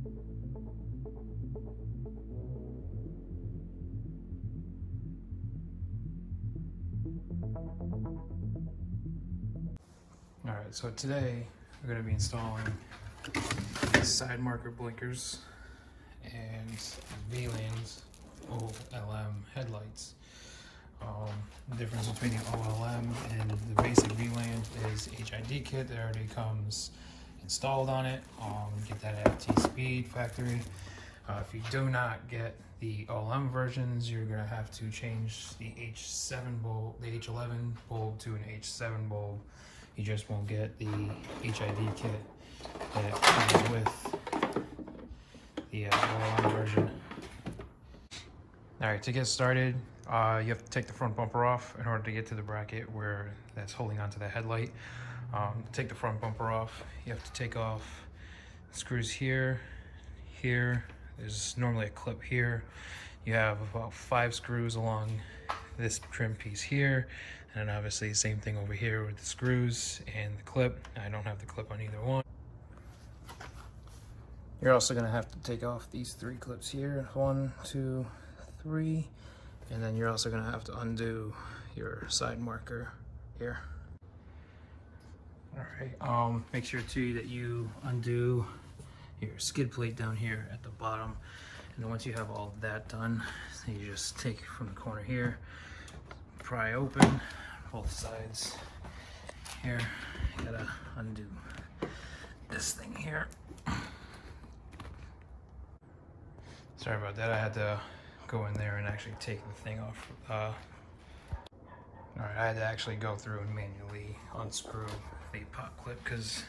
Alright, so today we're going to be installing side marker blinkers and VLAND OLM headlights. The difference between the OLM and the basic VLAND is HID kit that already comes installed on it. Get that at FT Speed factory. If you do not get the OLM versions, you're going to have to change the H7 bulb, the H11 bulb to an H7 bulb. You just won't get the HID kit that comes with the OLM version. Alright, to get started, you have to take the front bumper off in order to get to the bracket where that's holding onto the headlight. To take the front bumper off, you have to take off screws here, here. There's normally a clip here. You have about 5 screws along this trim piece here, and then obviously the same thing over here with the screws and the clip. I don't have the clip on either one. You're also going to have to take off these 3 clips here. 1, 2, 3. And then you're also going to have to undo your side marker here. Alright, make sure too that you undo your skid plate down here at the bottom. And then once you have all of that done, you just take it from the corner here, pry open both sides here. You gotta undo this thing here. Sorry about that, I had to go in there and actually take the thing off. Alright, I had to actually go through and manually unscrew the pop clip because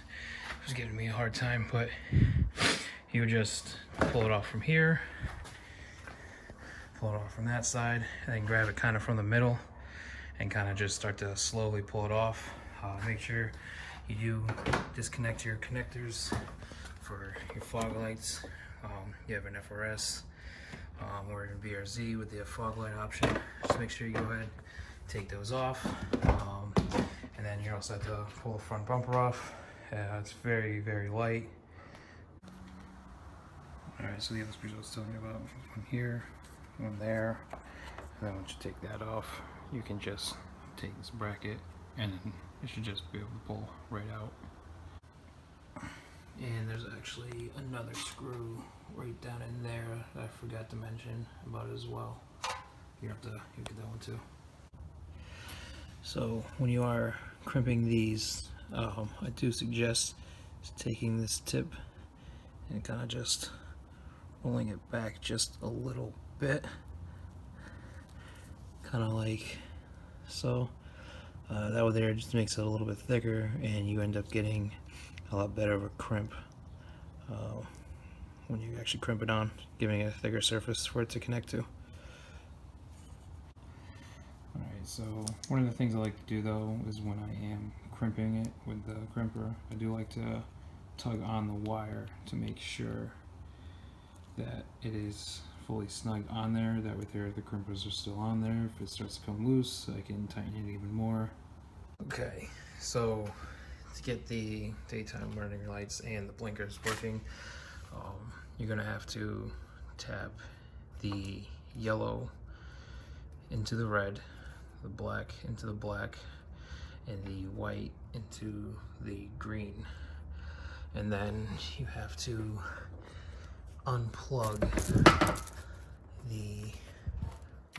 it was giving me a hard time, but you just pull it off from here, pull it off from that side, and then grab it kind of from the middle and kind of just start to slowly pull it off. Make sure you do disconnect your connectors for your fog lights. You have an FRS or a BRZ with the fog light option. Just make sure you go ahead, take those off, and then you also have to pull the front bumper off. It's very, very light. Alright, so the other screws I was telling you about, one here, one there, and then once you take that off, you can just take this bracket and then it should just be able to pull right out. And there's actually another screw right down in there that I forgot to mention about as well. You get that one too. So when you are crimping these, I do suggest taking this tip and kind of just pulling it back just a little bit, kind of like so. That way there just makes it a little bit thicker, and you end up getting a lot better of a crimp when you actually crimp it on, giving it a thicker surface for it to connect to. Alright, so one of the things I like to do though is when I am crimping it with the crimper, I do like to tug on the wire to make sure that it is fully snug on there. That way there the crimpers are still on there. If it starts to come loose, I can tighten it even more. Okay, so to get the daytime running lights and the blinkers working, you're gonna have to tap the yellow into the red, the black into the black, and the white into the green. And then you have to unplug the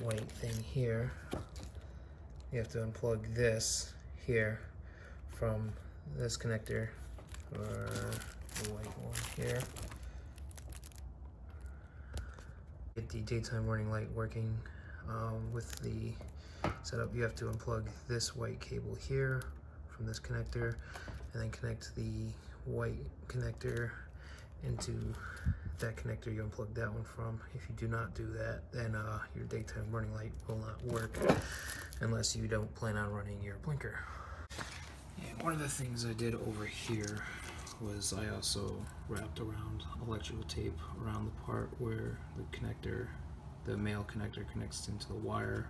white thing here. You have to unplug this here from this connector, or the white one here. Get the daytime warning light working with the setup. You have to unplug this white cable here from this connector, and then connect the white connector into that connector you unplug that one from. If you do not do that, then your daytime running light will not work unless you don't plan on running your blinker. And one of the things I did over here was I also wrapped around electrical tape around the part where the connector, the male connector, connects into the wire.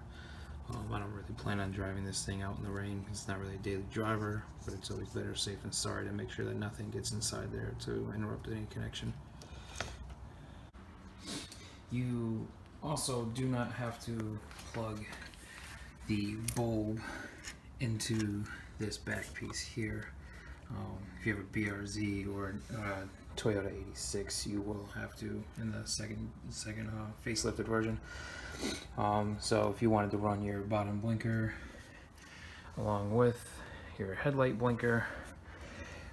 I don't really plan on driving this thing out in the rain. It's not really a daily driver, but it's always better safe than sorry to make sure that nothing gets inside there to interrupt any connection. You also do not have to plug the bulb into this back piece here. If you have a BRZ or a Toyota 86, you will have to in the second facelifted version. So if you wanted to run your bottom blinker along with your headlight blinker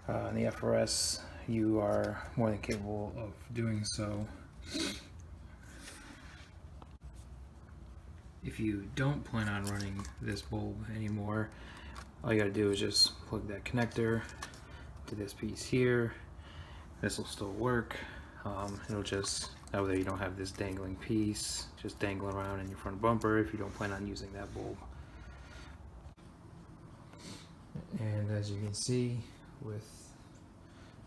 in the FRS, you are more than capable of doing so. If you don't plan on running this bulb anymore, all you gotta do is just plug that connector to this piece here. This will still work. It'll just, that way you don't have this dangling piece just dangling around in your front bumper if you don't plan on using that bulb. And as you can see, with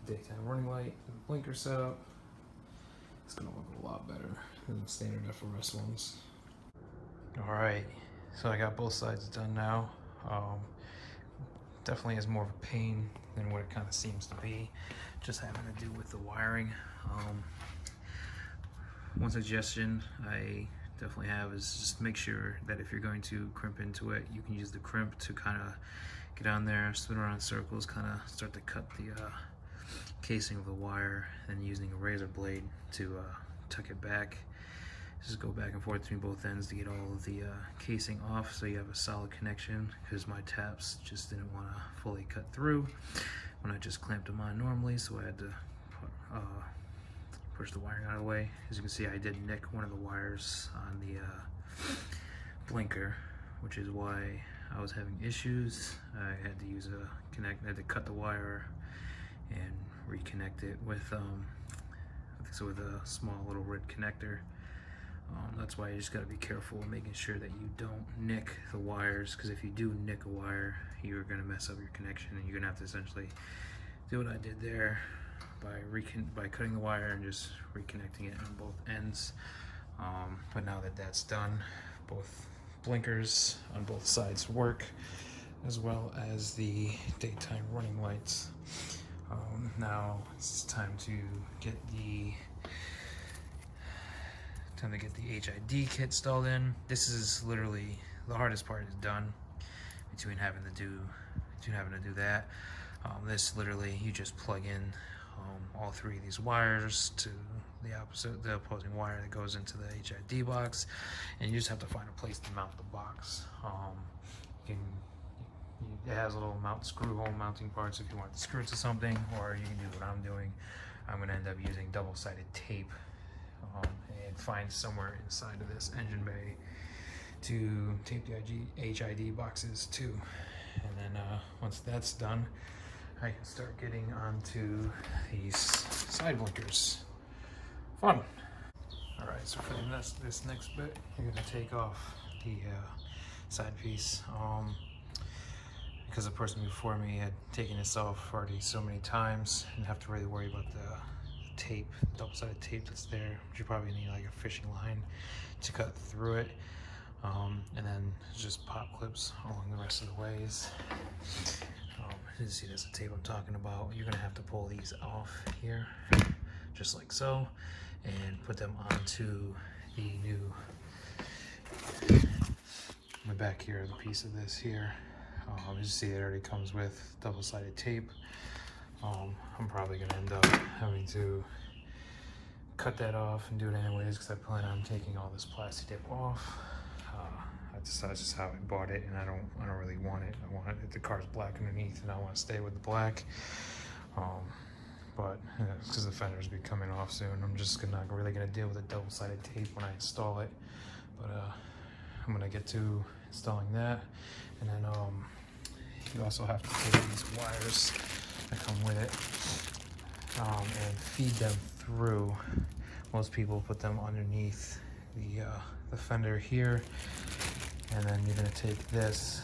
daytime running light and blinker setup, it's gonna look a lot better than the standard FRS ones. Alright, so I got both sides done now. Definitely is more of a pain than what it kind of seems to be, just having to do with the wiring. One suggestion I definitely have is just make sure that if you're going to crimp into it, you can use the crimp to kind of get on there, spin around in circles, kind of start to cut the casing of the wire, and using a razor blade to tuck it back. Just go back and forth between both ends to get all of the casing off so you have a solid connection, because my taps just didn't want to fully cut through when I just clamped them on normally, so I had to push the wiring out of the way. As you can see, I did nick one of the wires on the blinker, which is why I was having issues. I had to use I had to cut the wire and reconnect it with with a small little red connector. That's why you just got to be careful making sure that you don't nick the wires, because if you do nick a wire, you're going to mess up your connection, and you're going to have to essentially do what I did there by cutting the wire and just reconnecting it on both ends. But now that that's done, both blinkers on both sides work, as well as the daytime running lights. Now it's time to get the HID kit installed in. This is literally the hardest part is done between having to do that. This literally, you just plug in all three of these wires to the opposing wire that goes into the HID box, and you just have to find a place to mount the box. It has a little screw hole mounting parts if you want to screw it to something, or you can do what I'm doing. I'm going to end up using double-sided tape and find somewhere inside of this engine bay to tape the HID boxes too. And then once that's done, I can start getting onto these side blinkers. Fun! Alright, so for this next bit, you're going to take off the side piece. Because the person before me had taken this off already so many times, and have to really worry about the tape, double-sided tape that's there, which you probably need like a fishing line to cut through it, and then just pop clips along the rest of the ways. You see that's the tape I'm talking about. You're gonna have to pull these off here, just like so, and put them onto the new, the back here, the piece of this here. You see it already comes with double-sided tape. I'm probably going to end up having to cut that off and do it anyways, because I plan on taking all this plastic tape off. That's just how I bought it, and I don't really want it. I want it, the car's black underneath, and I want to stay with the black. But because the fenders be coming off soon, I'm just not really going to deal with the double-sided tape when I install it. But I'm going to get to installing that, and then you also have to take these wires that come with it and feed them through. Most people put them underneath the fender here, and then you're going to take this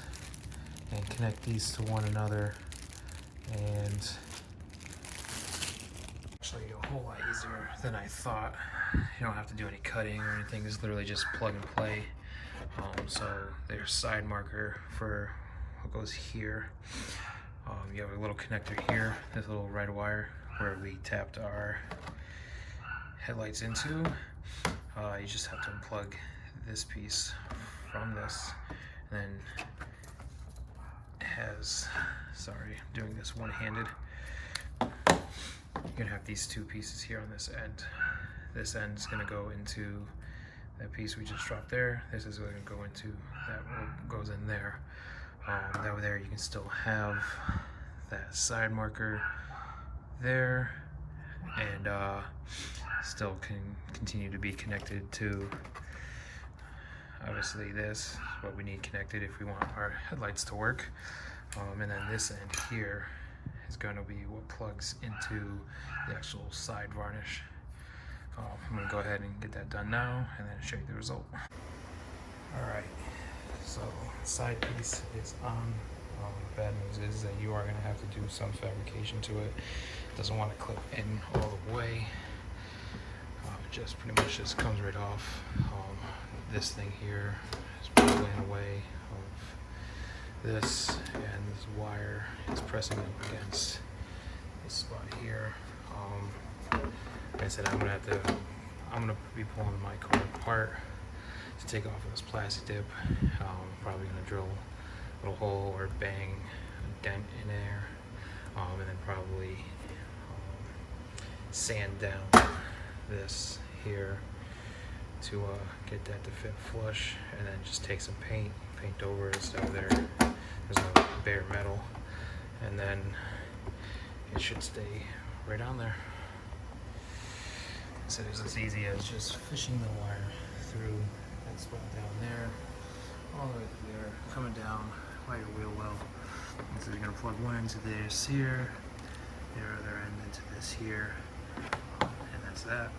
and connect these to one another, and actually a whole lot easier than I thought. You don't have to do any cutting or anything. It's literally just plug and play. So there's side marker for what goes here. You have a little connector here, this little red wire where we tapped our headlights into. you just have to unplug this piece from this, and then it has, sorry, I'm doing this one-handed. You're gonna have these two pieces here on this end. This end is gonna go into that piece we just dropped there. This is gonna go into that goes in there. Over there you can still have that side marker there, and still can continue to be connected to, obviously this is what we need connected if we want our headlights to work. And then this end here is going to be what plugs into the actual side varnish. I'm going to go ahead and get that done now and then show you the result. Alright, so side piece is on. The bad news is that you are going to have to do some fabrication to it. It doesn't want to clip in all the way. It just pretty much just comes right off. This thing here is probably in the way of this, and this wire is pressing up against this spot here. Like I said, I'm gonna be pulling my car apart to take off this plastic dip. Probably gonna drill a little hole or bang a dent in there, and then probably sand down this here to get that to fit flush, and then just take some paint over it so there's no bare metal, and then it should stay right on there. So it's as easy as just fishing the wire through that spot down there, all the way through there, coming down by your wheel well. And so you're gonna plug one into this here, the other end into this here, and that's that.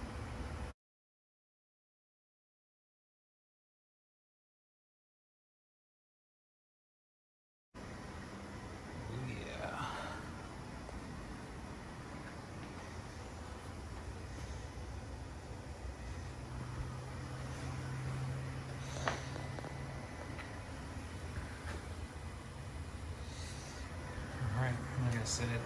Set it,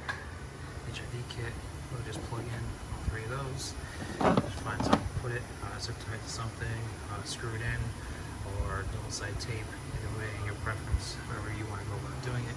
HID kit, we'll just plug in all three of those, just find something to put it, zip tie to something, screw it in, or double side tape, either way, your preference, however you want to go about doing it.